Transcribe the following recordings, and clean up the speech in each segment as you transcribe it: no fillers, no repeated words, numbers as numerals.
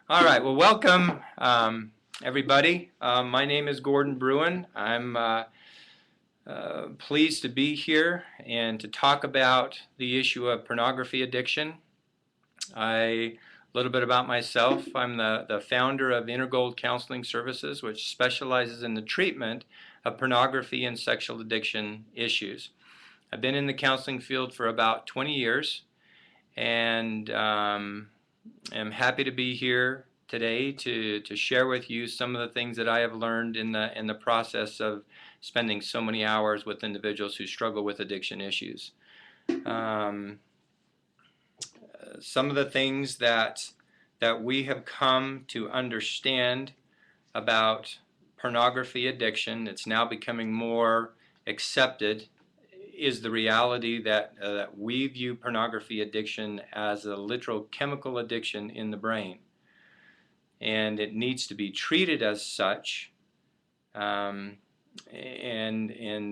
All right, well, welcome, everybody. My name is Gordon Bruin. I'm pleased to be here and to talk about the issue of pornography addiction. A little bit about myself. I'm the founder of InnerGold Counseling Services, which specializes in the treatment of pornography and sexual addiction issues. I've been in the counseling field for about 20 years, and am happy to be here today to share with you some of the things that I have learned in the process of spending so many hours with individuals who struggle with addiction issues. Some of the things that we have come to understand about pornography addiction, it's now becoming more accepted, is the reality that we view pornography addiction as a literal chemical addiction in the brain. And it needs to be treated as such. And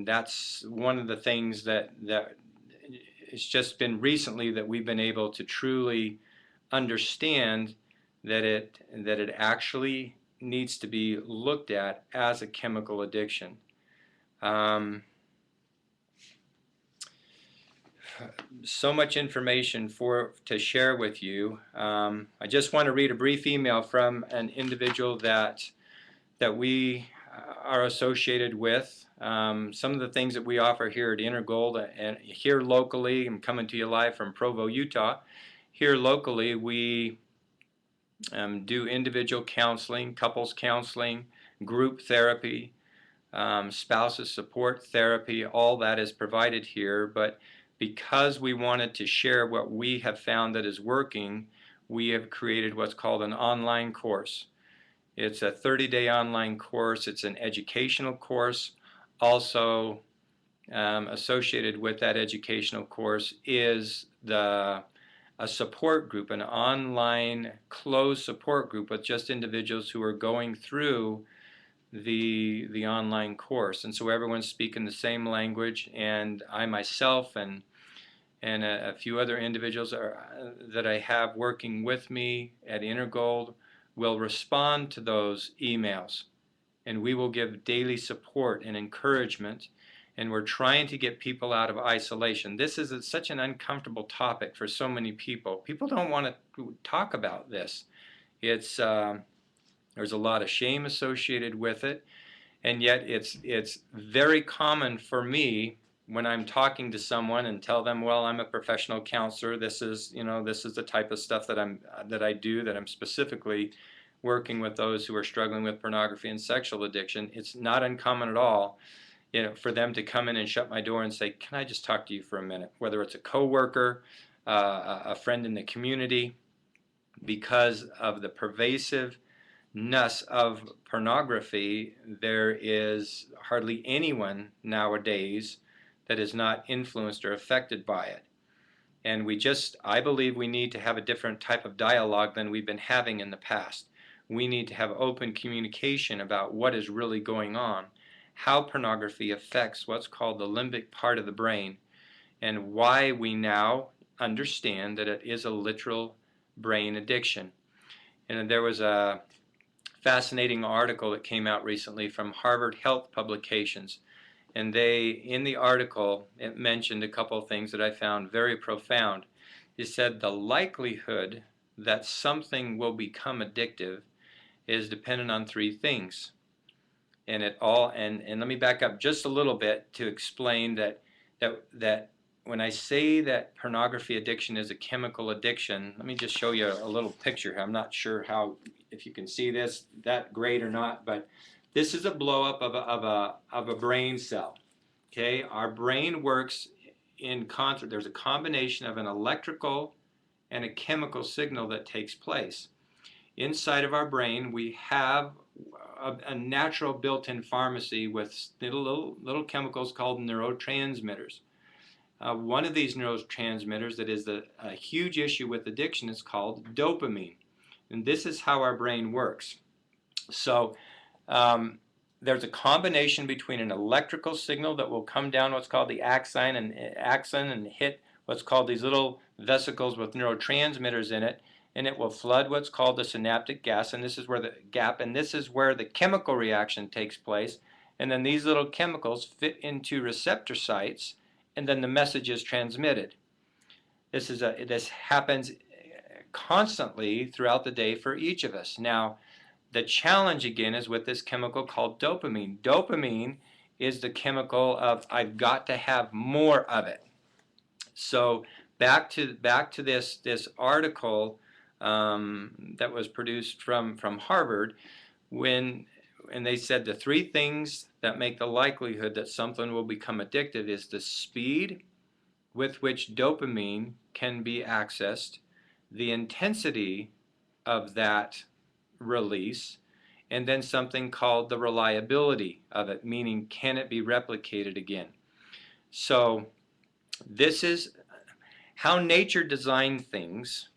that's one of the things that it's just been recently that we've been able to truly understand that it actually needs to be looked at as a chemical addiction. So much information to share with you. I just want to read a brief email from an individual that we are associated with. Some of the things that we offer here at InnerGold and here locally, I'm coming to you live from Provo, Utah. Here locally, we do individual counseling, couples counseling, group therapy, spouses support therapy. All that is provided here, but because we wanted to share what we have found that is working, we have created what's called an online course. It's a 30-day online course. It's an educational course. Also associated with that educational course is a support group, an online closed support group with just individuals who are going through the online course. And so everyone's speaking the same language, and I myself and a few other individuals that I have working with me at InnerGold will respond to those emails, and we will give daily support and encouragement, and we're trying to get people out of isolation. This is such an uncomfortable topic for so many people. People don't want to talk about this. It's there's a lot of shame associated with it, and yet it's very common for me when I'm talking to someone and tell them, well, I'm a professional counselor. This is the type of stuff that I do, that I'm specifically working with those who are struggling with pornography and sexual addiction. It's not uncommon at all, for them to come in and shut my door and say, can I just talk to you for a minute? Whether it's a coworker, a friend in the community, because of the pervasiveness of pornography, there is hardly anyone nowadays that is not influenced or affected by it. And I believe we need to have a different type of dialogue than we've been having in the past. We need to have open communication about what is really going on, how pornography affects what's called the limbic part of the brain, and why we now understand that it is a literal brain addiction. And there was a fascinating article that came out recently from Harvard Health Publications. And in the article, it mentioned a couple of things that I found very profound. It said the likelihood that something will become addictive is dependent on three things. And let me back up just a little bit to explain that when I say that pornography addiction is a chemical addiction, let me just show you a little picture here. I'm not sure if you can see this that great or not, but this is a blow up of a brain cell. Okay, our brain works in concert. There's a combination of an electrical and a chemical signal that takes place. Inside of our brain, we have a natural built-in pharmacy with little chemicals called neurotransmitters. One of these neurotransmitters that is a huge issue with addiction is called dopamine. And this is how our brain works. So there's a combination between an electrical signal that will come down what's called the axon and hit what's called these little vesicles with neurotransmitters in it, and it will flood what's called the synaptic gas, and this is where the gap, and this is where the chemical reaction takes place, and then these little chemicals fit into receptor sites, and then the message is transmitted. This happens constantly throughout the day for each of us. Now, the challenge again is with this chemical called dopamine. Dopamine is the chemical of I've got to have more of it. So back to this article that was produced from Harvard, and they said the three things that make the likelihood that something will become addictive is the speed with which dopamine can be accessed, the intensity of that release, and then something called the reliability of it, meaning can it be replicated again. So this is how nature designed things,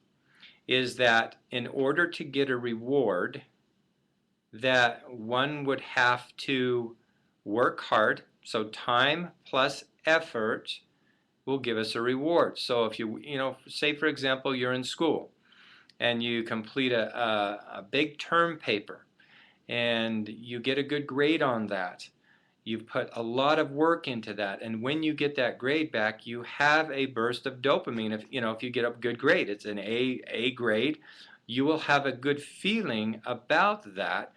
is that in order to get a reward, that one would have to work hard. So time plus effort will give us a reward. So if you say for example you're in school and you complete a big term paper and you get a good grade on that, you've put a lot of work into that, and when you get that grade back, you have a burst of dopamine. If you get a good grade, it's an A grade, you will have a good feeling about that.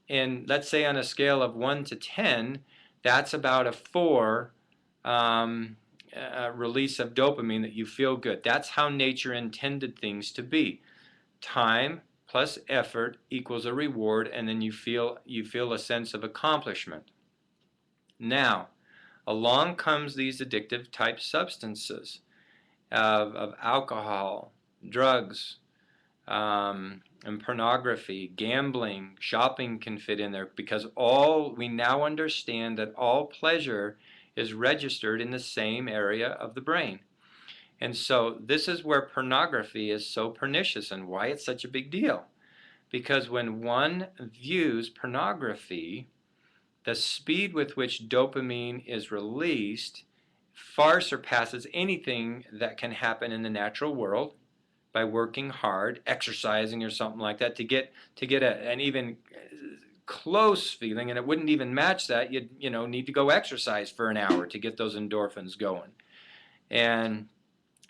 And let's say on a scale of 1 to 10, that's about a 4 release of dopamine, that you feel good. That's how nature intended things to be. Time plus effort equals a reward, and then you feel a sense of accomplishment. Now, along comes these addictive type substances of alcohol, drugs, and pornography, gambling, shopping can fit in there, because we now understand that all pleasure is registered in the same area of the brain. And so this is where pornography is so pernicious and why it's such a big deal. Because when one views pornography, the speed with which dopamine is released far surpasses anything that can happen in the natural world by working hard, exercising or something like that to get an even close feeling, and it wouldn't even match that. You'd need to go exercise for an hour to get those endorphins going. And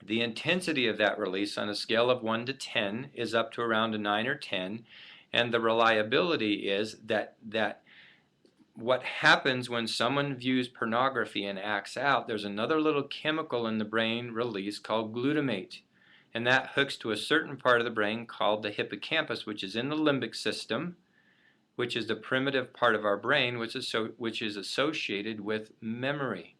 the intensity of that release on a scale of 1 to 10 is up to around a 9 or 10, and the reliability is that what happens when someone views pornography and acts out, there's another little chemical in the brain released called glutamate, and that hooks to a certain part of the brain called the hippocampus, which is in the limbic system, which is the primitive part of our brain, which is associated with memory.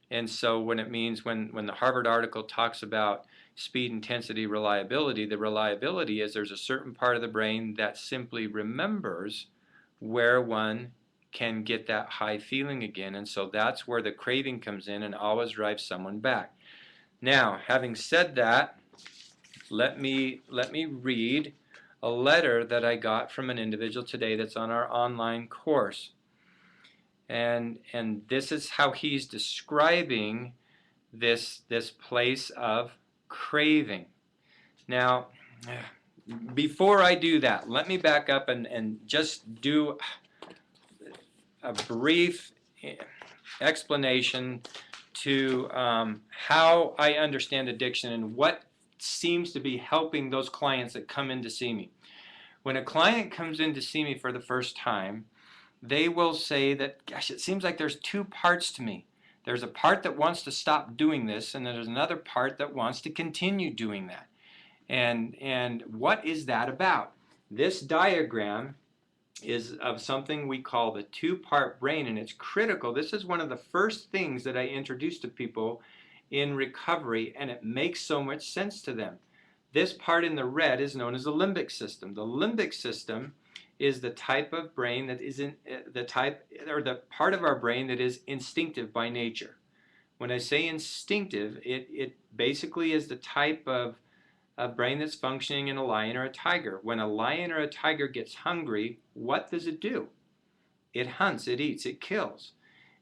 And so when the Harvard article talks about speed, intensity, reliability, the reliability is there's a certain part of the brain that simply remembers where one can get that high feeling again, and so that's where the craving comes in and always drives someone back. Now, having said that, let me read a letter that I got from an individual today that's on our online course. And this is how he's describing this place of craving. Now, before I do that, let me back up and just do a brief explanation to how I understand addiction and what seems to be helping those clients that come in to see me. When a client comes in to see me for the first time, they will say that, gosh, it seems like there's two parts to me. There's a part that wants to stop doing this, and there's another part that wants to continue doing that. And what is that about? This diagram is of something we call the two-part brain, and it's critical. This is one of the first things that I introduce to people in recovery, and it makes so much sense to them. This part in the red is known as the limbic system. The limbic system is the type of brain that is the part of our brain that is instinctive by nature. When I say instinctive, it basically is the type of a brain that's functioning in a lion or a tiger. When a lion or a tiger gets hungry, what does it do? It hunts, it eats, it kills.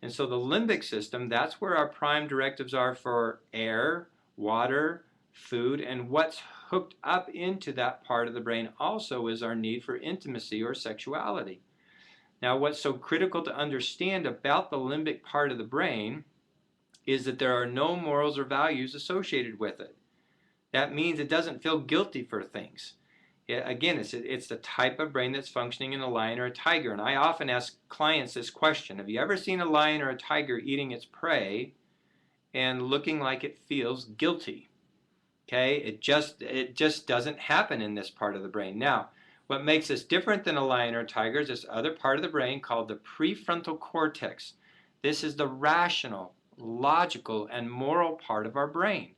And so the limbic system, that's where our prime directives are for air, water, food, and what's hooked up into that part of the brain also is our need for intimacy or sexuality. Now, what's so critical to understand about the limbic part of the brain is that there are no morals or values associated with it. That means it doesn't feel guilty for things. Again, it's the type of brain that's functioning in a lion or a tiger. And I often ask clients this question: have you ever seen a lion or a tiger eating its prey and looking like it feels guilty? Okay, it just doesn't happen in this part of the brain. Now, what makes us different than a lion or a tiger is this other part of the brain called the prefrontal cortex. This is the rational, logical, and moral part of our brain.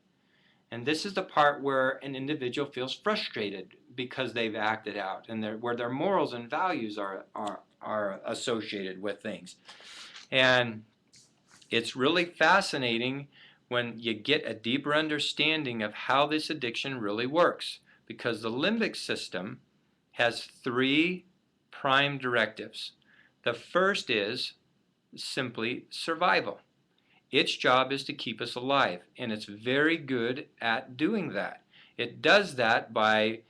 And this is the part where an individual feels frustrated because they've acted out, and where their morals and values are associated with things. And it's really fascinating when you get a deeper understanding of how this addiction really works, because the limbic system has 3 prime directives. The first is simply survival. Its job is to keep us alive, and it's very good at doing that. It does that by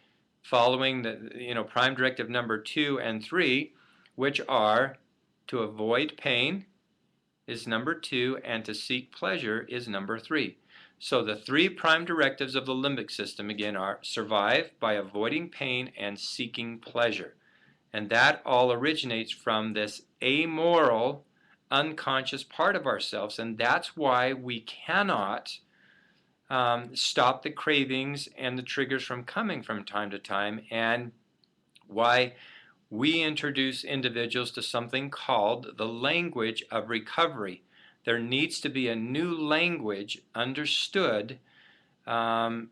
following the prime directive number 2 and 3, which are to avoid pain is number 2, and to seek pleasure is number 3. So the 3 prime directives of the limbic system again are survive by avoiding pain and seeking pleasure. And that all originates from this amoral, unconscious part of ourselves, and that's why we cannot stop the cravings and the triggers from coming from time to time, and why we introduce individuals to something called the language of recovery. There needs to be a new language understood and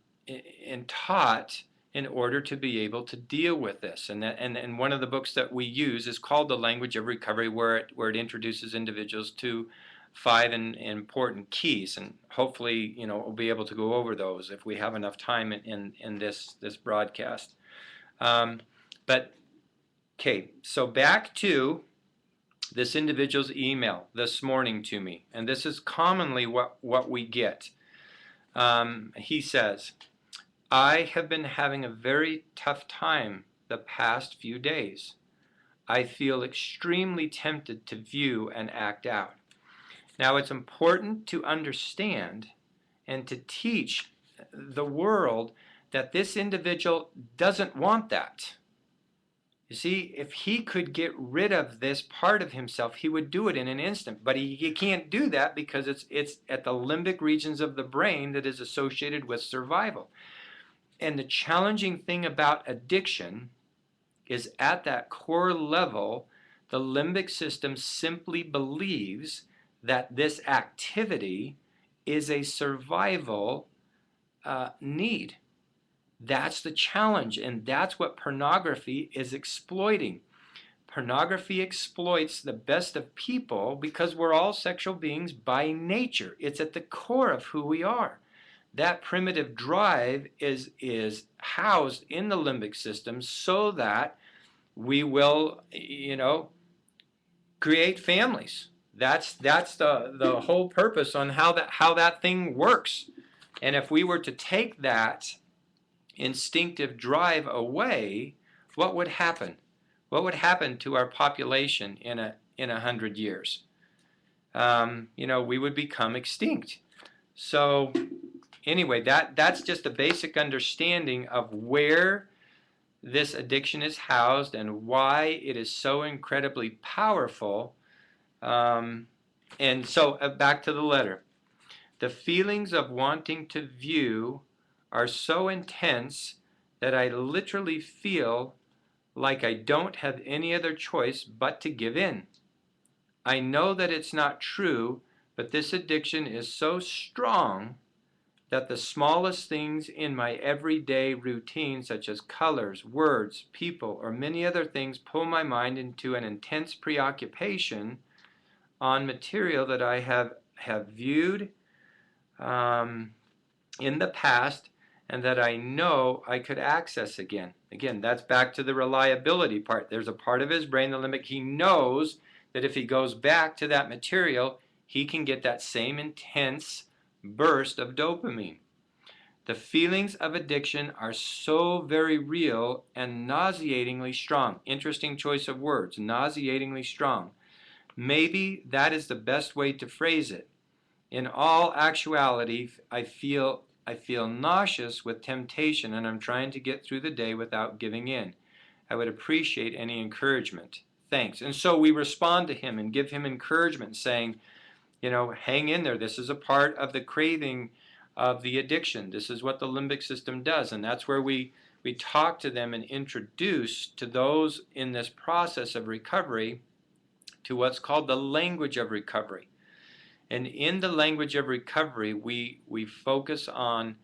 taught in order to be able to deal with this. And one of the books that we use is called The Language of Recovery, where it introduces individuals to 5 important keys. And hopefully, we'll be able to go over those if we have enough time in this broadcast. Okay, so back to this individual's email this morning to me, and this is commonly what we get. He says, I have been having a very tough time the past few days. I feel extremely tempted to view and act out. Now, it's important to understand and to teach the world that this individual doesn't want that. You see, if he could get rid of this part of himself, he would do it in an instant. But he can't do that because it's at the limbic regions of the brain that is associated with survival. And the challenging thing about addiction is at that core level, the limbic system simply believes that this activity is a survival need. That's the challenge, and that's what pornography is exploiting. Pornography exploits the best of people because we're all sexual beings by nature. It's at the core of who we are. That primitive drive is housed in the limbic system so that we will, create families. That's the whole purpose on how that thing works. And if we were to take that instinctive drive away, what would happen? What would happen to our population in 100 years? We would become extinct. So anyway, that's just a basic understanding of where this addiction is housed and why it is so incredibly powerful. And so back to the letter. The feelings of wanting to view are so intense that I literally feel like I don't have any other choice but to give in. I know that it's not true, but this addiction is so strong that the smallest things in my everyday routine, such as colors, words, people, or many other things, pull my mind into an intense preoccupation on material that I have viewed in the past and that I know I could access again. Again, that's back to the reliability part. There's a part of his brain, the limbic, he knows that if he goes back to that material, he can get that same intense burst of dopamine. The feelings of addiction are so very real and nauseatingly strong. Interesting choice of words, nauseatingly strong. Maybe that is the best way to phrase it. In all actuality, I feel nauseous with temptation, and I'm trying to get through the day without giving in. I would appreciate any encouragement. Thanks. And so we respond to him and give him encouragement, saying, hang in there. This is a part of the craving of the addiction. This is what the limbic system does. And that's where we talk to them and introduce to those in this process of recovery to what's called the language of recovery. And in the language of recovery, we focus on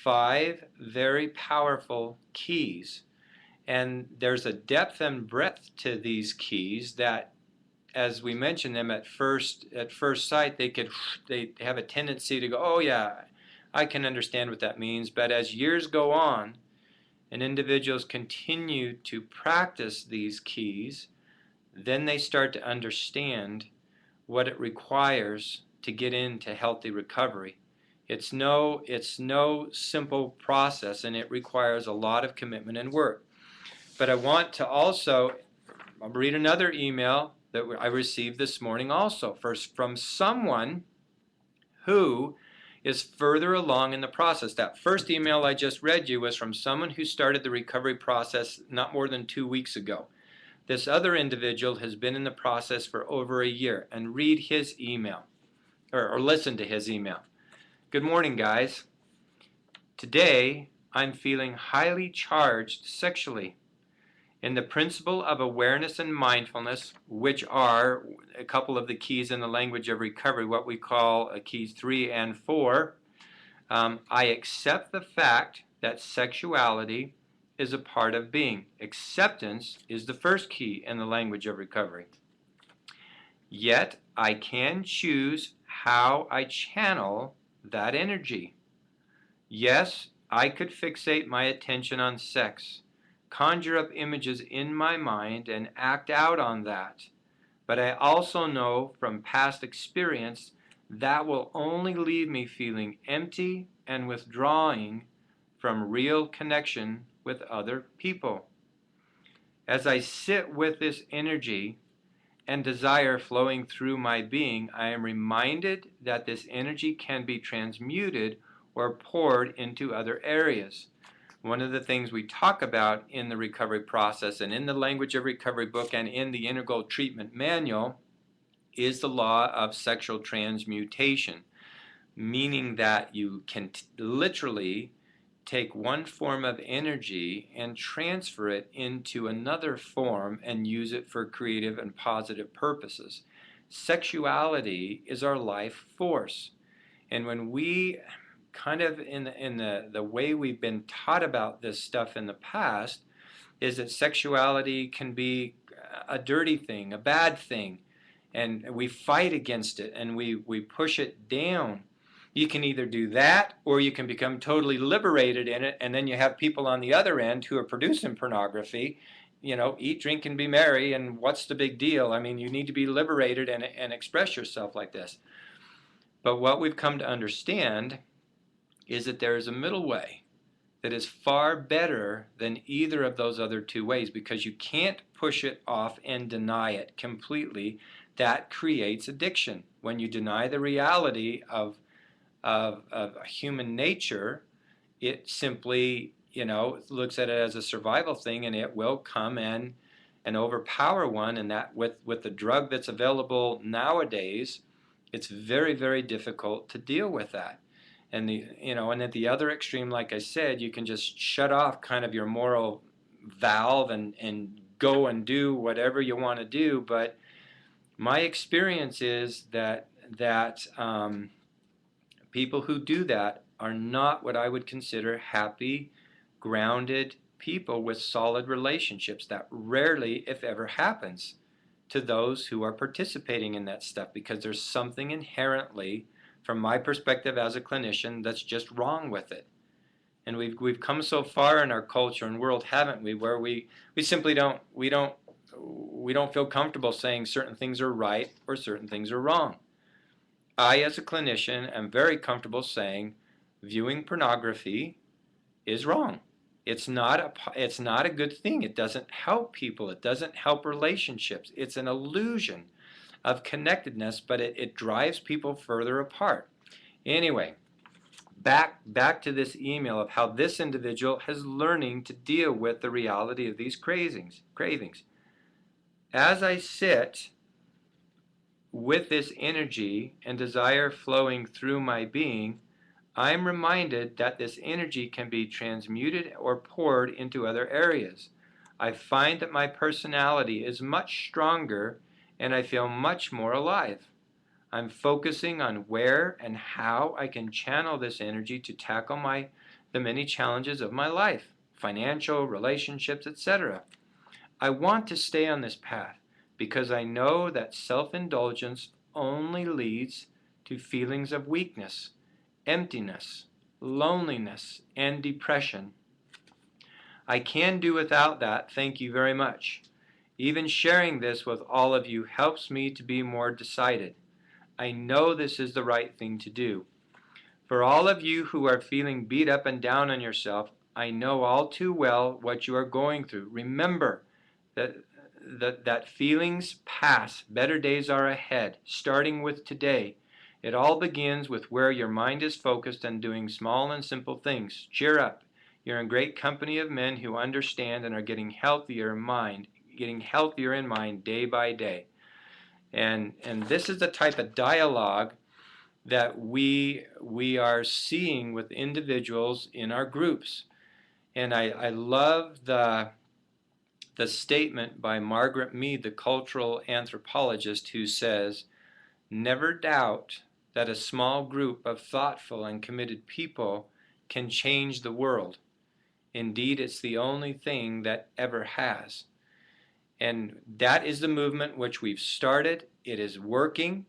5 very powerful keys. And there's a depth and breadth to these keys that, as we mention them at first sight, they have a tendency to go, oh yeah, I can understand what that means. But as years go on and individuals continue to practice these keys, then they start to understand what it requires to get into healthy recovery. It's no simple process, and it requires a lot of commitment and work. But I want to also read another email that I received this morning also, first from someone who is further along in the process. That first email I just read you was from someone who started the recovery process not more than 2 weeks ago. This other individual has been in the process for over a year. And read his email, or listen to his email. Good morning, guys. Today, I'm feeling highly charged sexually. In the principle of awareness and mindfulness, which are a couple of the keys in the language of recovery, what we call keys 3 and 4, I accept the fact that sexuality is a part of being. Acceptance is the first key in the language of recovery. Yet, I can choose how I channel that energy. Yes, I could fixate my attention on sex, conjure up images in my mind, and act out on that. But I also know from past experience that will only leave me feeling empty and withdrawing from real connection with other people. As I sit with this energy and desire flowing through my being, I am reminded that this energy can be transmuted or poured into other areas. One of the things we talk about in the recovery process and in the Language of Recovery book and in the InnerGold treatment manual is the law of sexual transmutation, meaning that you can literally take one form of energy and transfer it into another form and use it for creative and positive purposes. Sexuality is our life force. And when we kind of in the way we've been taught about this stuff in the past is that sexuality can be a dirty thing, a bad thing, and we fight against it and we push it down. You can either do that or you can become totally liberated in it, and then you have people on the other end who are producing pornography, eat, drink, and be merry, and what's the big deal? I mean, you need to be liberated and express yourself like this. But what we've come to understand is that there is a middle way that is far better than either of those other 2 ways, because you can't push it off and deny it completely. That creates addiction. When you deny the reality of human nature, it simply, looks at it as a survival thing, and it will come and overpower one. And that with the drug that's available nowadays, it's very, very difficult to deal with that. And and at the other extreme, like I said, you can just shut off kind of your moral valve and go and do whatever you want to do. But my experience is that people who do that are not what I would consider happy, grounded people with solid relationships. That rarely, if ever, happens to those who are participating in that stuff, because there's something inherently, from my perspective as a clinician, that's just wrong with it. And we've come so far in our culture and world, haven't we, where we simply don't feel comfortable saying certain things are right or certain things are wrong. I, as a clinician, am very comfortable saying viewing pornography is wrong. It's not a good thing. It doesn't help people. It doesn't help relationships. It's an illusion of connectedness, but it drives people further apart. Anyway, back to this email of how this individual is learning to deal with the reality of these cravings. As I sit with this energy and desire flowing through my being, I'm reminded that this energy can be transmuted or poured into other areas. I find that my personality is much stronger and I feel much more alive. I'm focusing on where and how I can channel this energy to tackle the many challenges of my life, financial, relationships, etc. I want to stay on this path because I know that self-indulgence only leads to feelings of weakness, emptiness, loneliness, and depression. I can do without that, thank you very much. Even sharing this with all of you helps me to be more decided. I know this is the right thing to do. For all of you who are feeling beat up and down on yourself, I know all too well what you are going through. Remember that feelings pass, better days are ahead, starting with today. It all begins with where your mind is focused and doing small and simple things. Cheer up. You're in great company of men who understand and are getting healthier in mind day by day. And this is the type of dialogue that we are seeing with individuals in our groups. And I love the statement by Margaret Mead, the cultural anthropologist, who says, "Never doubt that a small group of thoughtful and committed people can change the world. Indeed, it's the only thing that ever has." And that is the movement which we've started. It is working.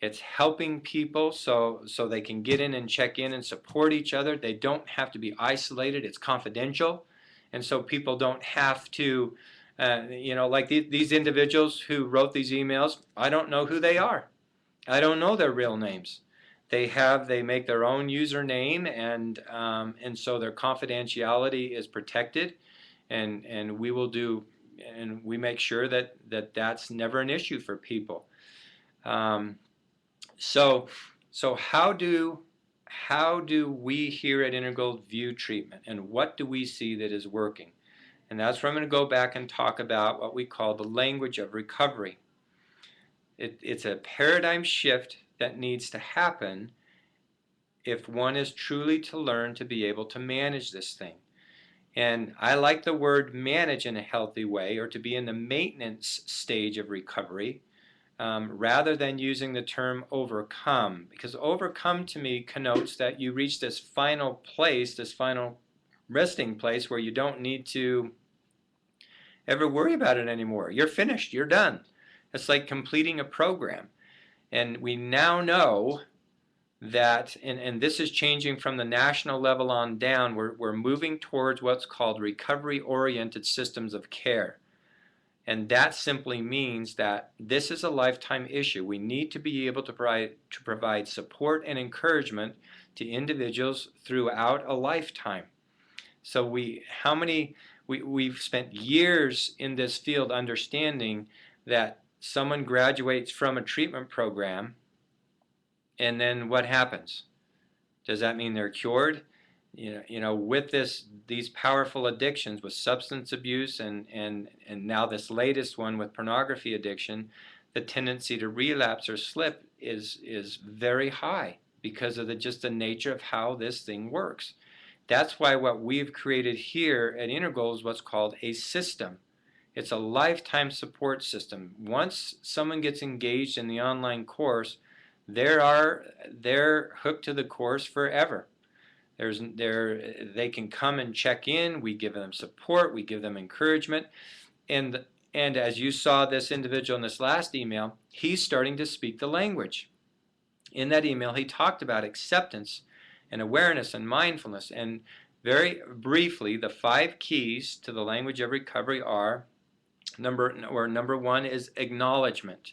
It's helping people so they can get in and check in and support each other. They don't have to be isolated. It's confidential. And so people don't have to, like these individuals who wrote these emails, I don't know who they are. I don't know their real names. They make their own username, and so their confidentiality is protected, and we make sure that that's never an issue for people. So how do we here at InnerGold view treatment, and what do we see that is working? And that's where I'm going to go back and talk about what we call the language of recovery. It's a paradigm shift that needs to happen if one is truly to learn to be able to manage this thing. And I like the word manage in a healthy way, or to be in the maintenance stage of recovery, rather than using the term overcome, because overcome to me connotes that you reach this final place, this final resting place where you don't need to ever worry about it anymore. You're finished, you're done. It's like completing a program. And we now know that, and this is changing from the national level on down, we're moving towards what's called recovery-oriented systems of care. And that simply means that this is a lifetime issue. We need to be able to provide support and encouragement to individuals throughout a lifetime. So we've spent years in this field understanding that someone graduates from a treatment program, and then what happens? Does that mean they're cured? With these powerful addictions, with substance abuse and now this latest one with pornography addiction, the tendency to relapse or slip is very high because of just the nature of how this thing works. That's why what we've created here at InnerGold is what's called a system. It's a lifetime support system. Once someone gets engaged in the online course, they're hooked to the course forever. They can come and check in. We give them support. We give them encouragement. And as you saw this individual in this last email, he's starting to speak the language. In that email, he talked about acceptance and awareness and mindfulness. And very briefly, the 5 keys to the language of recovery are, number 1 is acknowledgement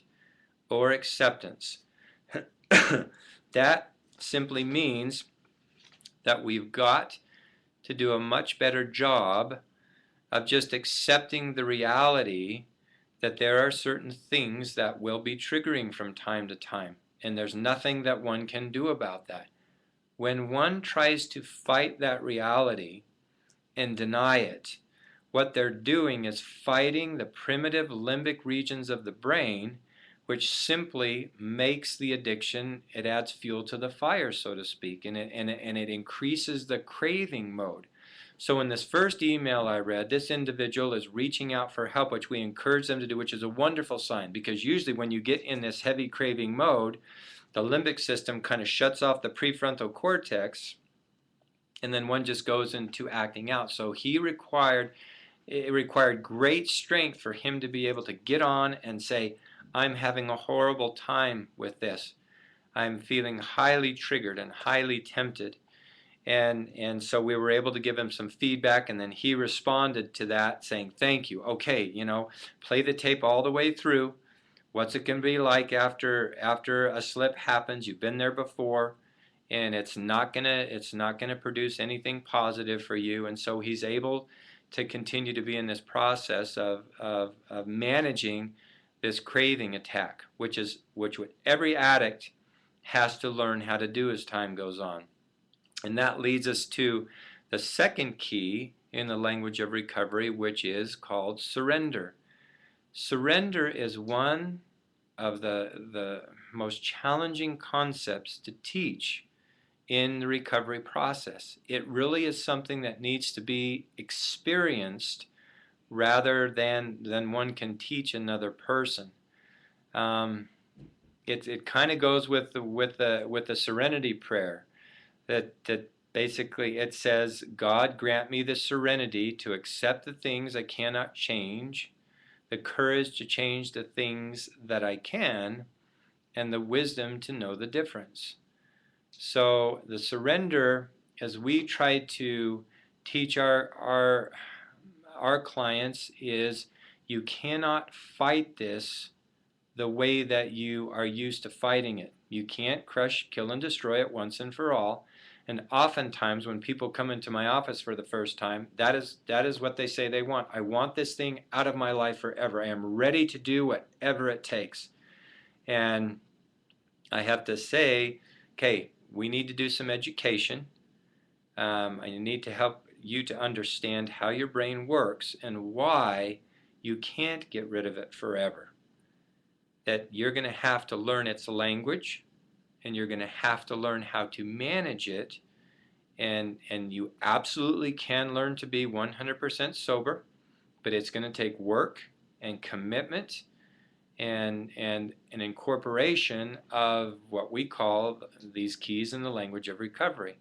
or acceptance. That simply means that we've got to do a much better job of just accepting the reality that there are certain things that will be triggering from time to time, and there's nothing that one can do about that. When one tries to fight that reality and deny it, what they're doing is fighting the primitive limbic regions of the brain, which simply makes the addiction, it adds fuel to the fire, so to speak, and it increases the craving mode. So in this first email I read, this individual is reaching out for help, which we encourage them to do, which is a wonderful sign, because usually when you get in this heavy craving mode, the limbic system kind of shuts off the prefrontal cortex, and then one just goes into acting out. So it required great strength for him to be able to get on and say, I'm having a horrible time with this. I'm feeling highly triggered and highly tempted. And so we were able to give him some feedback, and then he responded to that saying, thank you. Okay, play the tape all the way through. What's it going to be like after a slip happens? You've been there before, and it's not gonna produce anything positive for you. And so he's able to continue to be in this process of managing this craving attack, which every addict has to learn how to do as time goes on. And that leads us to the second key in the language of recovery, which is called surrender. Surrender is one of the most challenging concepts to teach in the recovery process. It really is something that needs to be experienced rather than one can teach another person. It kind of goes with the serenity prayer that basically it says, God grant me the serenity to accept the things I cannot change, the courage to change the things that I can, and the wisdom to know the difference. So the surrender, as we try to teach our clients, is you cannot fight this the way that you are used to fighting it. You can't crush, kill, and destroy it once and for all. And oftentimes when people come into my office for the first time, that is what they say they want. I want this thing out of my life forever. I am ready to do whatever it takes. And I have to say, okay, we need to do some education. I need to help you to understand how your brain works and why you can't get rid of it forever. That you're going to have to learn its language, and you're going to have to learn how to manage it, and you absolutely can learn to be 100% sober, but it's going to take work and commitment and an incorporation of what we call these keys in the language of recovery.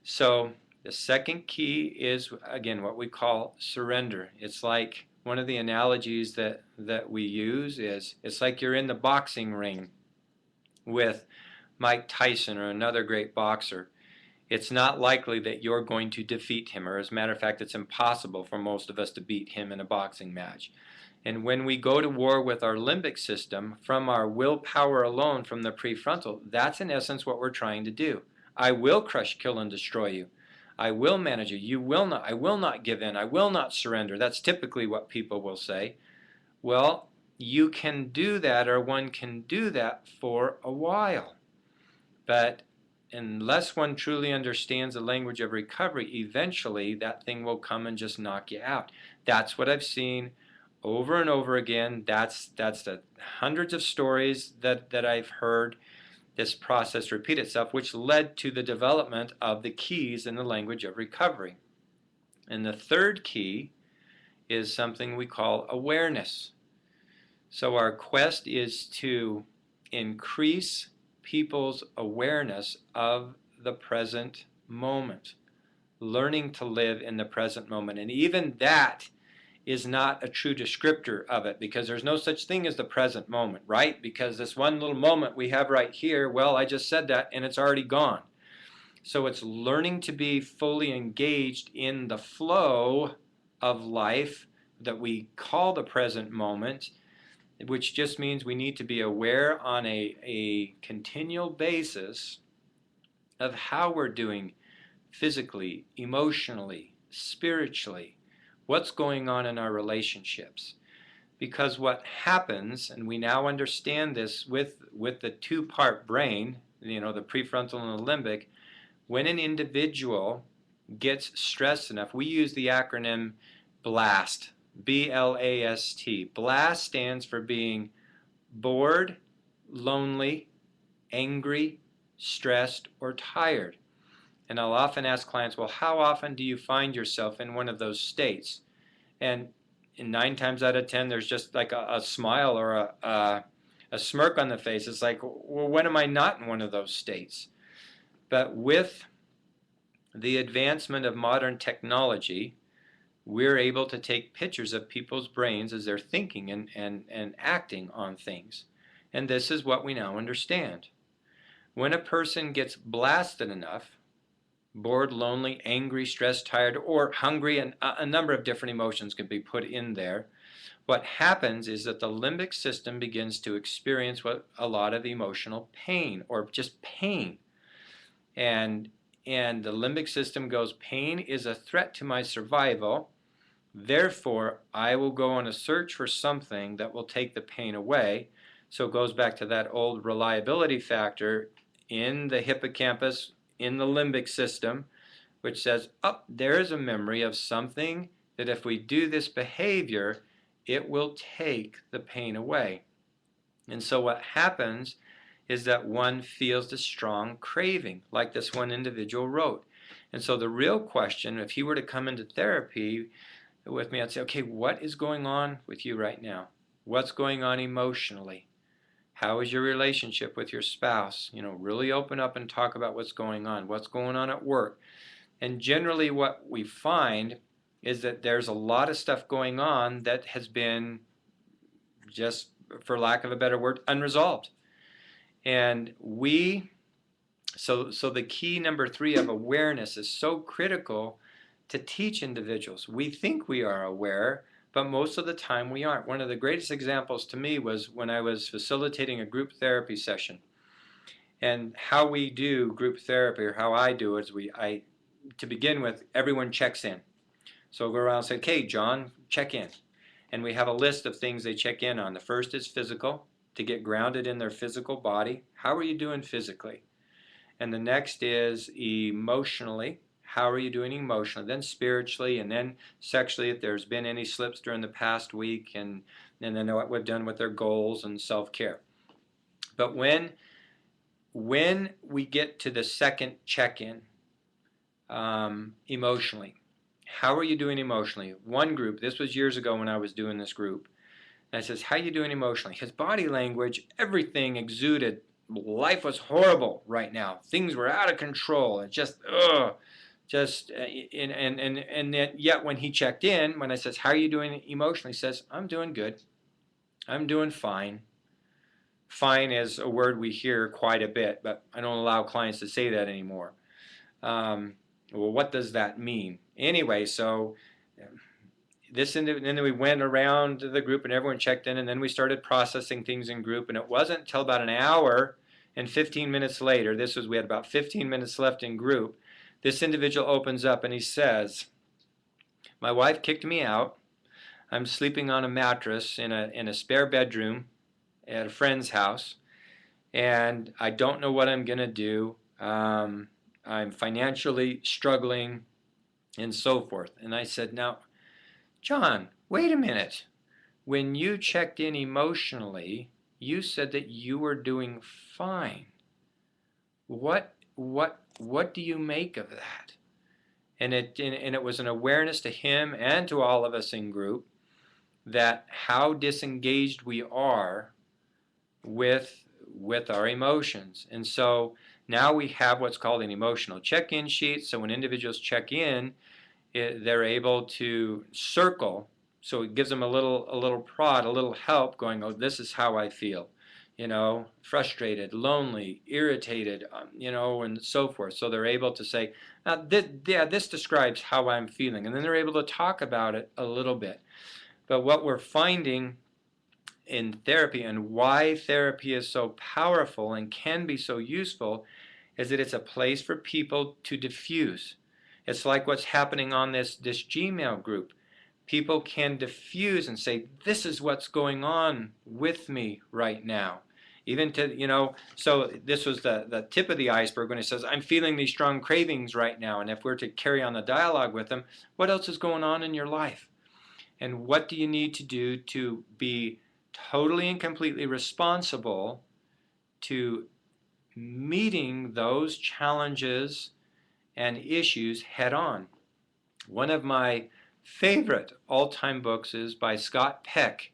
So the second key is, again, what we call surrender. It's like one of the analogies that we use is it's like you're in the boxing ring with Mike Tyson or another great boxer. It's not likely that you're going to defeat him, or as a matter of fact, it's impossible for most of us to beat him in a boxing match. And when we go to war with our limbic system from our willpower alone, from the prefrontal, that's in essence what we're trying to do. I will crush, kill, and destroy you. I will manage you. You will not. I will not give in. I will not surrender. That's typically what people will say. Well, you can do that, or one can do that for a while. But unless one truly understands the language of recovery, eventually that thing will come and just knock you out. That's what I've seen over and over again. That's the hundreds of stories that I've heard this process repeat itself, which led to the development of the keys in the language of recovery. And the third key is something we call awareness. So our quest is to increase people's awareness of the present moment, learning to live in the present moment. And even that is not a true descriptor of it, because there's no such thing as the present moment, right? Because this one little moment we have right here, well, I just said that and it's already gone. So it's learning to be fully engaged in the flow of life that we call the present moment, which just means we need to be aware on a continual basis of how we're doing physically, emotionally, spiritually. What's going on in our relationships? Because what happens, and we now understand this with the two-part brain, the prefrontal and the limbic, when an individual gets stressed enough, we use the acronym BLAST, B-L-A-S-T. BLAST stands for being bored, lonely, angry, stressed, or tired. And I'll often ask clients, well, how often do you find yourself in one of those states? And 9 times out of 10, there's just like a smile or a smirk on the face. It's like, well, when am I not in one of those states? But with the advancement of modern technology, we're able to take pictures of people's brains as they're thinking and acting on things. And this is what we now understand. When a person gets blasted enough, bored, lonely, angry, stressed, tired, or hungry, and a number of different emotions can be put in there, what happens is that the limbic system begins to experience a lot of emotional pain, or just pain. And the limbic system goes, pain is a threat to my survival, therefore I will go on a search for something that will take the pain away. So it goes back to that old reliability factor in the hippocampus, in the limbic system, which says, oh, there is a memory of something that if we do this behavior, it will take the pain away. And so what happens is that one feels this strong craving, like this one individual wrote. And so the real question, if he were to come into therapy with me, I'd say, okay, what is going on with you right now? What's going on emotionally? How is your relationship with your spouse? Really open up and talk about what's going on at work. And generally what we find is that there's a lot of stuff going on that has been, just for lack of a better word, unresolved. And so the key number 3 of awareness is so critical to teach individuals. We think we are aware, but most of the time we aren't. One of the greatest examples to me was when I was facilitating a group therapy session. And how we do group therapy, or how I do it, is to begin with, everyone checks in. So I'll go around and say, okay, John, check in. And we have a list of things they check in on. The first is physical, to get grounded in their physical body. How are you doing physically? And the next is emotionally. How are you doing emotionally? Then spiritually, and then sexually, if there's been any slips during the past week, and then what we've done with their goals and self-care. But when we get to the second check-in, emotionally, how are you doing emotionally? One group, this was years ago when I was doing this group, and I says, how are you doing emotionally? His body language, everything exuded, life was horrible right now. Things were out of control. It just, and yet when he checked in, when I says, how are you doing emotionally? He says, I'm doing good. I'm doing fine. Fine is a word we hear quite a bit, but I don't allow clients to say that anymore. Well, what does that mean? Anyway, so and then we went around the group and everyone checked in, and then we started processing things in group, and it wasn't until about an hour and 15 minutes later, we had about 15 minutes left in group, this individual opens up and he says, my wife kicked me out. I'm sleeping on a mattress in a spare bedroom at a friend's house, and I don't know what I'm going to do. I'm financially struggling and so forth. And I said, now, John, wait a minute. When you checked in emotionally, you said that you were doing fine. What do you make of that? And it was an awareness to him and to all of us in group that how disengaged we are with our emotions. And so now we have what's called an emotional check-in sheet. So when individuals check in, they're able to circle. So it gives them a little prod, a little help, going, oh, this is how I feel. Frustrated, lonely, irritated, and so forth. So they're able to say, this describes how I'm feeling. And then they're able to talk about it a little bit. But what we're finding in therapy, and why therapy is so powerful and can be so useful, is that it's a place for people to diffuse. It's like what's happening on this Gmail group. People can diffuse and say, this is what's going on with me right now. Even to, so this was the tip of the iceberg when it says, I'm feeling these strong cravings right now. And if we're to carry on the dialogue with them, what else is going on in your life? And what do you need to do to be totally and completely responsible to meeting those challenges and issues head on? One of my favorite all-time books is by Scott Peck.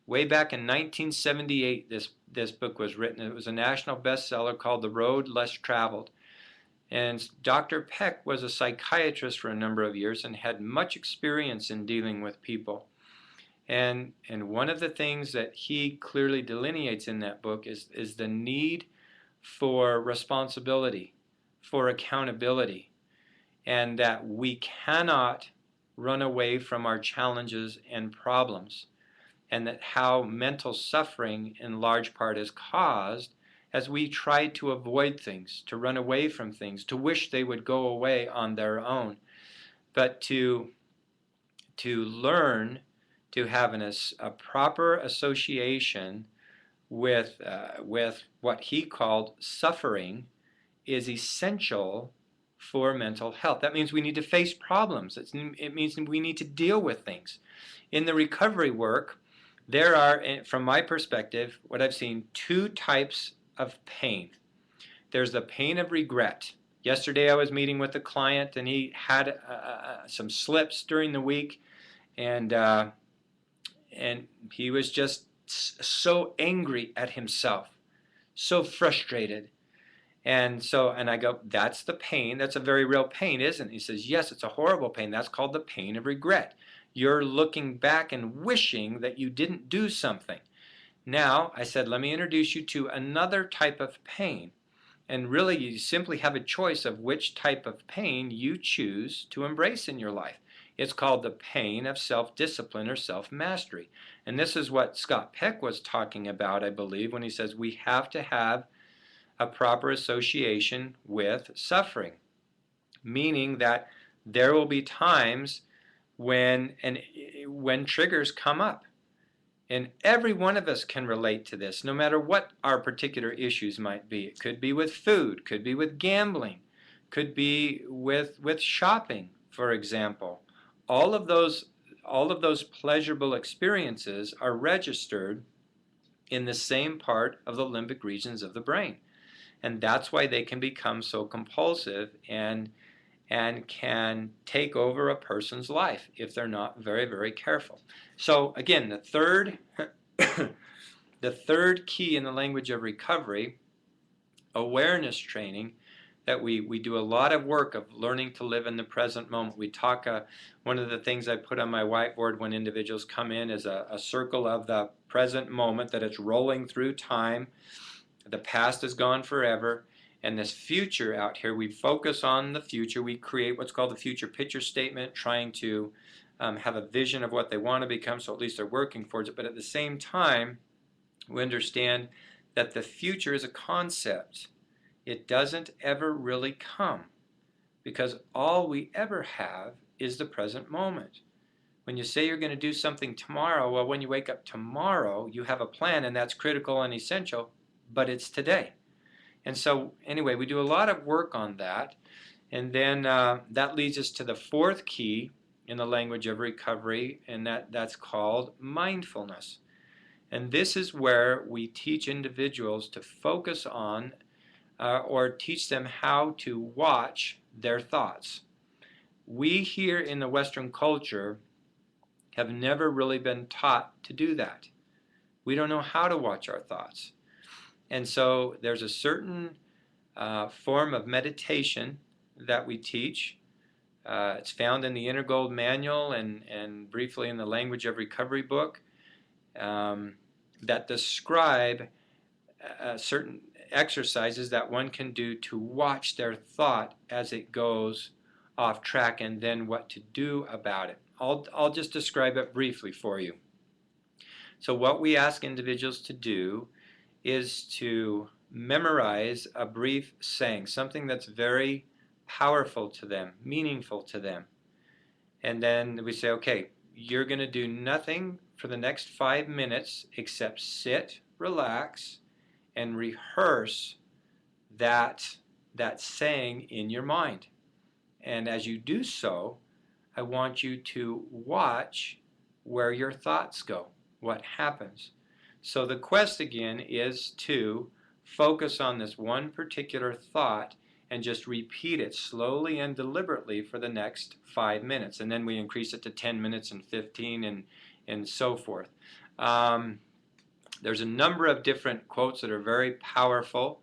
Way back in 1978, this book was written. It was a national bestseller called The Road Less Traveled. And Dr. Peck was a psychiatrist for a number of years and had much experience in dealing with people. And one of the things that he clearly delineates in that book is the need for responsibility, for accountability, and that we cannot run away from our challenges and problems, and that how mental suffering in large part is caused as we try to avoid things, to run away from things, to wish they would go away on their own, but to learn to have a proper association with what he called suffering is essential for mental health. That means we need to face problems. It means we need to deal with things. In the recovery work, there are, from my perspective, what I've seen, two types of pain. There's the pain of regret. Yesterday I was meeting with a client and he had some slips during the week, and he was just so angry at himself, so frustrated. And I go, that's the pain. That's a very real pain, isn't it? He says, yes, it's a horrible pain. That's called the pain of regret. You're looking back and wishing that you didn't do something. Now, I said, let me introduce you to another type of pain. And really, you simply have a choice of which type of pain you choose to embrace in your life. It's called the pain of self-discipline or self-mastery. And this is what Scott Peck was talking about, I believe, when he says we have to have a proper association with suffering, meaning that there will be times when triggers come up. And every one of us can relate to this, no matter what our particular issues might be. It could be with food, could be with gambling, could be with shopping, for example. All of those pleasurable experiences are registered in the same part of the limbic regions of the brain. And that's why they can become so compulsive and can take over a person's life if they're not very, very careful. So again, the third key in the language of recovery, awareness training, that we do a lot of work of learning to live in the present moment. We talk, one of the things I put on my whiteboard when individuals come in is a circle of the present moment, that it's rolling through time. The past is gone forever. And this future out here, we focus on the future. We create what's called the future picture statement, trying to have a vision of what they want to become, so at least they're working towards it. But at the same time, we understand that the future is a concept. It doesn't ever really come, because all we ever have is the present moment. When you say you're going to do something tomorrow, well, when you wake up tomorrow, you have a plan, and that's critical and essential, but it's today. And so anyway, we do a lot of work on that. And then that leads us to the fourth key in the language of recovery, and that's called mindfulness. And this is where we teach individuals to focus on or teach them how to watch their thoughts. We here in the Western culture have never really been taught to do that. We don't know how to watch our thoughts. And so there's a certain form of meditation that we teach. It's found in the InnerGold manual and briefly in the Language of Recovery book that describe certain exercises that one can do to watch their thought as it goes off track, and then what to do about it. I'll just describe it briefly for you. So what we ask individuals to do is to memorize a brief saying, something that's very powerful to them, meaningful to them. And then we say, okay, you're going to do nothing for the next 5 minutes except sit, relax, and rehearse that saying in your mind. And as you do so, I want you to watch where your thoughts go, what happens. So the quest again is to focus on this one particular thought and just repeat it slowly and deliberately for the next 5 minutes. And then we increase it to 10 minutes and 15 and so forth. There's a number of different quotes that are very powerful.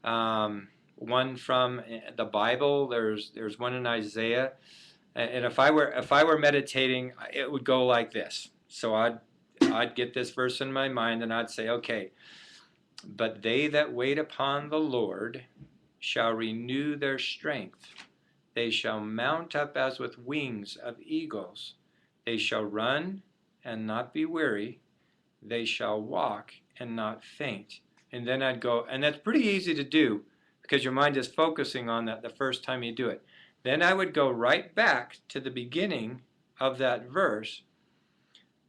One from the Bible, there's one in Isaiah. And if I were meditating, it would go like this. So I'd get this verse in my mind and I'd say, okay, but they that wait upon the Lord shall renew their strength. They shall mount up as with wings of eagles. They shall run and not be weary. They shall walk and not faint. And then I'd go, and that's pretty easy to do because your mind is focusing on that the first time you do it. Then I would go right back to the beginning of that verse.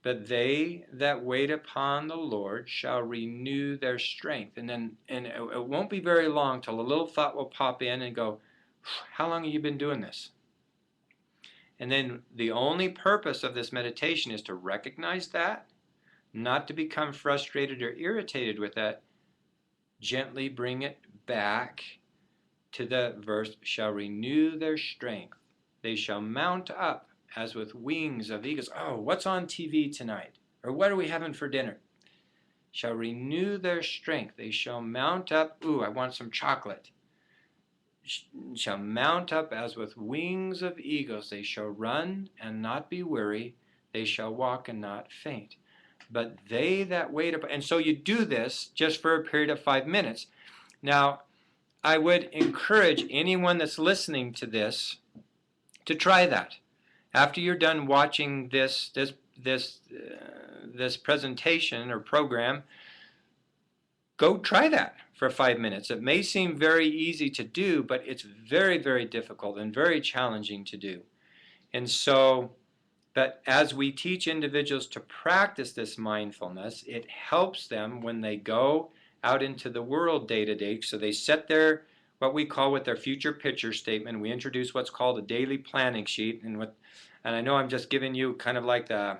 But they that wait upon the Lord shall renew their strength. And it won't be very long till a little thought will pop in and go, how long have you been doing this? And then the only purpose of this meditation is to recognize that, not to become frustrated or irritated with that. Gently bring it back to the verse, shall renew their strength. They shall mount up as with wings of eagles. Oh, what's on TV tonight? Or what are we having for dinner? Shall renew their strength. They shall mount up. Ooh, I want some chocolate. Shall mount up as with wings of eagles. They shall run and not be weary. They shall walk and not faint. But they that wait upon, and so you do this just for a period of 5 minutes. Now, I would encourage anyone that's listening to this to try that. After you're done watching this presentation or program, go try that for 5 minutes. It may seem very easy to do, but it's very, very difficult and very challenging to do. And so, but as we teach individuals to practice this mindfulness, it helps them when they go out into the world day to day. So they set their, what we call with their future picture statement. We introduce what's called a daily planning sheet. And I know I'm just giving you kind of like the,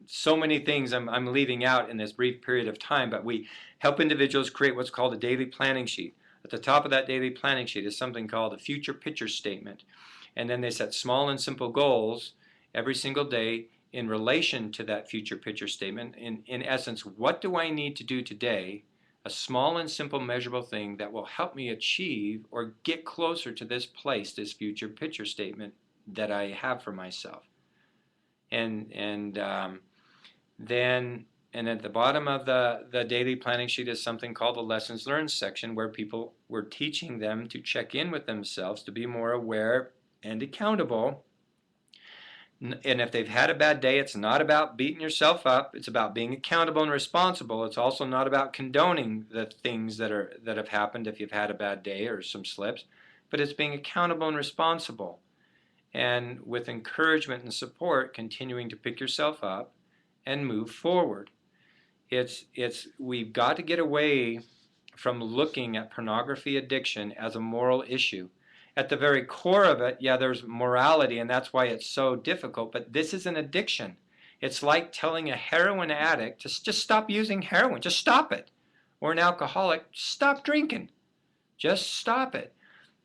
so many things I'm leaving out in this brief period of time, but we help individuals create what's called a daily planning sheet. At the top of that daily planning sheet is something called a future picture statement. And then they set small and simple goals every single day in relation to that future picture statement. In essence, what do I need to do today? A small and simple measurable thing that will help me achieve or get closer to this place, this future picture statement that I have for myself. And at the bottom of the daily planning sheet is something called the lessons learned section, where we're teaching them to check in with themselves, to be more aware and accountable. And if they've had a bad day, it's not about beating yourself up. It's about being accountable and responsible. It's also not about condoning the things that have happened if you've had a bad day or some slips, but it's being accountable and responsible. And with encouragement and support, continuing to pick yourself up and move forward. We've got to get away from looking at pornography addiction as a moral issue. At the very core of it, yeah, there's morality, and that's why it's so difficult, but this is an addiction. It's like telling a heroin addict to just stop using heroin, just stop it. Or an alcoholic, stop drinking. Just stop it.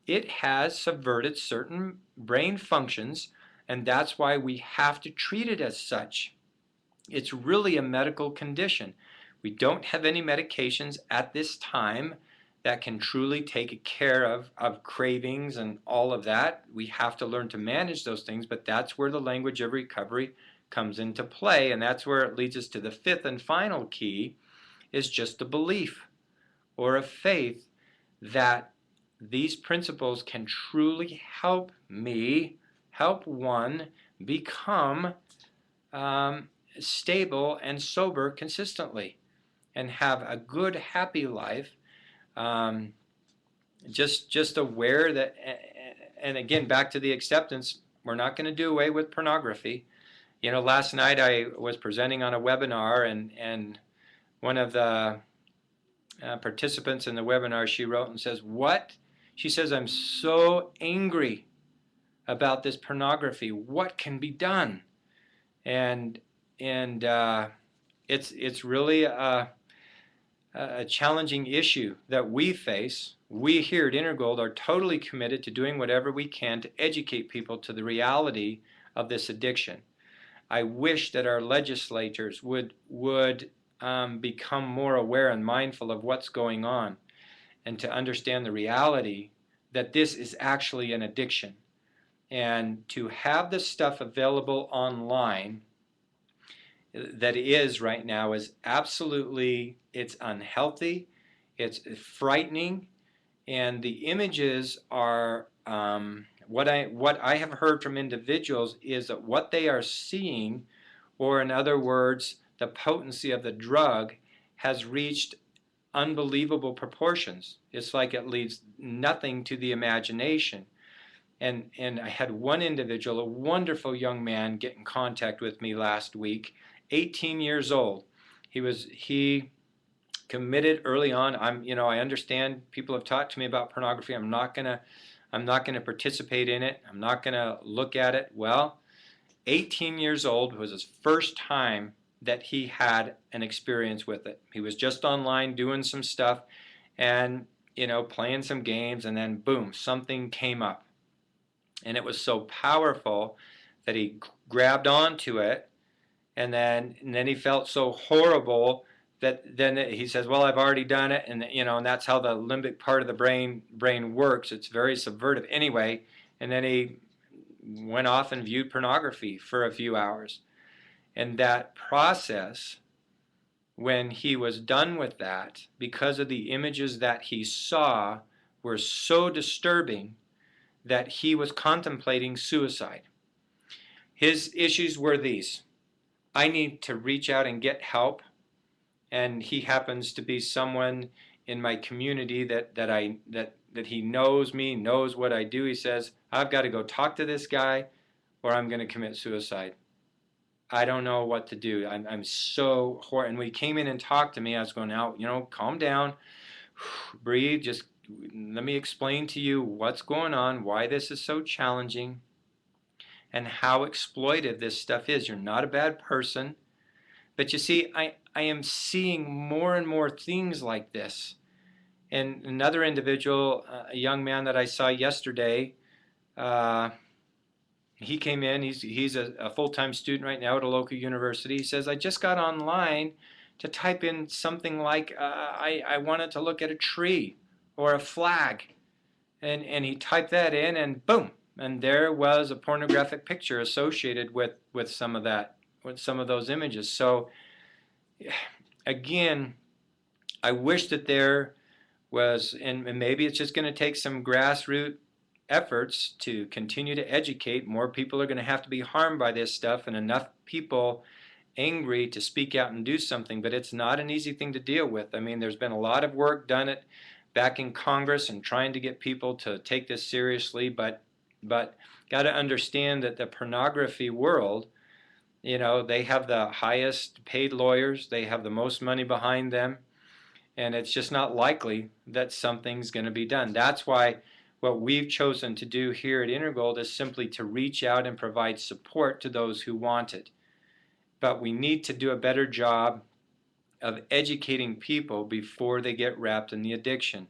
It has subverted certain brain functions, and that's why we have to treat it as such. It's really a medical condition. We don't have any medications at this time that can truly take care of cravings and all of that. We have to learn to manage those things, but that's where the language of recovery comes into play, and that's where it leads us to the fifth and final key, is just a belief or a faith that these principles can truly help me, help one become stable and sober consistently. and have a good, happy life. Um, just aware that, and again, back to the acceptance, we're not going to do away with pornography. You know, last night I was presenting on a webinar, and one of the participants in the webinar, she wrote and says, "What?" She says, "I'm so angry about this pornography. What can be done?" And it's really a challenging issue that we face. We here at InnerGold are totally committed to doing whatever we can to educate people to the reality of this addiction. I wish that our legislators would become more aware and mindful of what's going on, and to understand the reality that this is actually an addiction. And to have this stuff available online that is right now is absolutely, it's unhealthy, it's frightening, and the images are, what I have heard from individuals is that what they are seeing, or in other words, the potency of the drug has reached unbelievable proportions. It's like it leaves nothing to the imagination. And I had one individual, a wonderful young man, get in contact with me last week, 18 years old. He committed early on. I understand people have talked to me about pornography. I'm not gonna participate in it. I'm not gonna look at it. Well, 18 years old was his first time that he had an experience with it. He was just online doing some stuff and, playing some games, and then boom, something came up. And it was so powerful that he grabbed onto it, and then he felt so horrible that then he says, well, I've already done it, and and that's how the limbic part of the brain works. It's very subversive anyway. And then he went off and viewed pornography for a few hours. And that process, when he was done with that, because of the images that he saw were so disturbing, that he was contemplating suicide. His issues were these: I need to reach out and get help, and he happens to be someone in my community that he knows me, knows what I do. He says, I've got to go talk to this guy or I'm going to commit suicide. I don't know what to do. I'm so horrible. And when he came in and talked to me, I was going, now, calm down, breathe, just let me explain to you what's going on, why this is so challenging, and how exploitive this stuff is. You're not a bad person. But you see, I am seeing more and more things like this. And another individual, a young man that I saw yesterday, he came in, he's a full-time student right now at a local university. He says, I just got online to type in something like, I wanted to look at a tree or a flag. And he typed that in, and boom, and there was a pornographic picture associated with some of that, with some of those images. So again, I wish that there was, and maybe it's just going to take some grassroots efforts to continue to educate. More people are going to have to be harmed by this stuff, and enough people angry to speak out and do something. But it's not an easy thing to deal with. I mean, there's been a lot of work done back in Congress and trying to get people to take this seriously, but got to understand that the pornography world, they have the highest paid lawyers, they have the most money behind them, and it's just not likely that something's going to be done. That's why what we've chosen to do here at InnerGold is simply to reach out and provide support to those who want it. But we need to do a better job of educating people before they get wrapped in the addiction.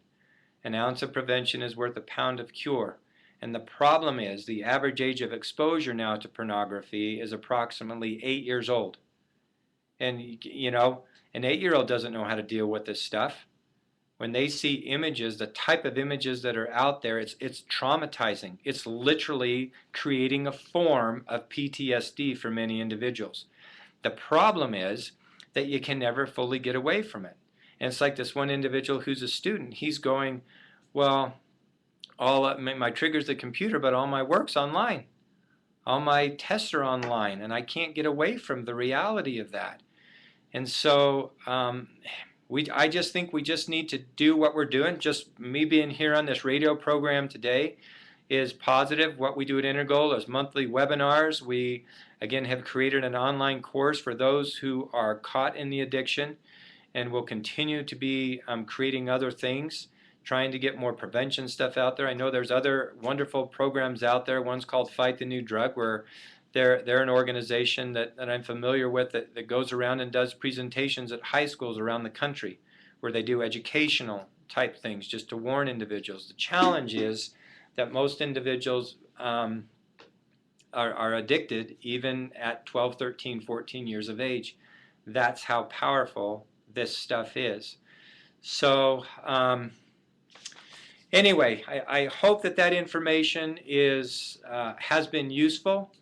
An ounce of prevention is worth a pound of cure. And the problem is the average age of exposure now to pornography is approximately 8 years old. And an 8-year-old doesn't know how to deal with this stuff. When they see images, the type of images that are out there, it's traumatizing. It's literally creating a form of PTSD for many individuals. The problem is that you can never fully get away from it. And it's like this one individual who's a student. He's going, well, all my trigger's the computer, but all my work's online. All my tests are online, and I can't get away from the reality of that. And so I just think we just need to do what we're doing. Just me being here on this radio program today is positive. What we do at InnerGold is monthly webinars. We, again, have created an online course for those who are caught in the addiction, and will continue to be creating other things, trying to get more prevention stuff out there. I know there's other wonderful programs out there. One's called Fight the New Drug, where they're an organization that I'm familiar with that goes around and does presentations at high schools around the country, where they do educational type things just to warn individuals. The challenge is that most individuals are addicted even at 12, 13, 14 years of age. That's how powerful this stuff is. So anyway, I hope that information has been useful.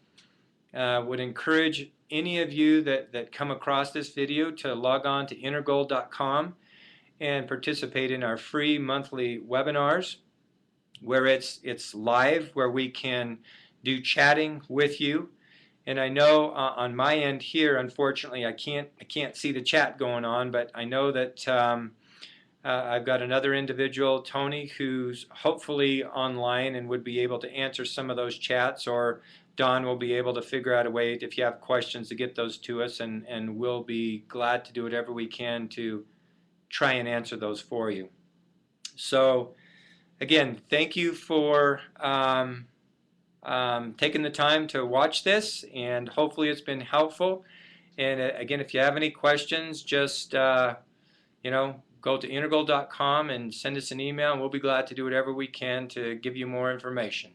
Would encourage any of you that come across this video to log on to InnerGold.com and participate in our free monthly webinars, where it's live, where we can do chatting with you. And I know on my end here, unfortunately, I can't see the chat going on, but I know that I've got another individual, Tony, who's hopefully online and would be able to answer some of those chats, or Don will be able to figure out a way, if you have questions, to get those to us, and we'll be glad to do whatever we can to try and answer those for you. So again, thank you for taking the time to watch this, and hopefully it's been helpful. And again, if you have any questions, just go to InnerGold.com and send us an email, and we'll be glad to do whatever we can to give you more information.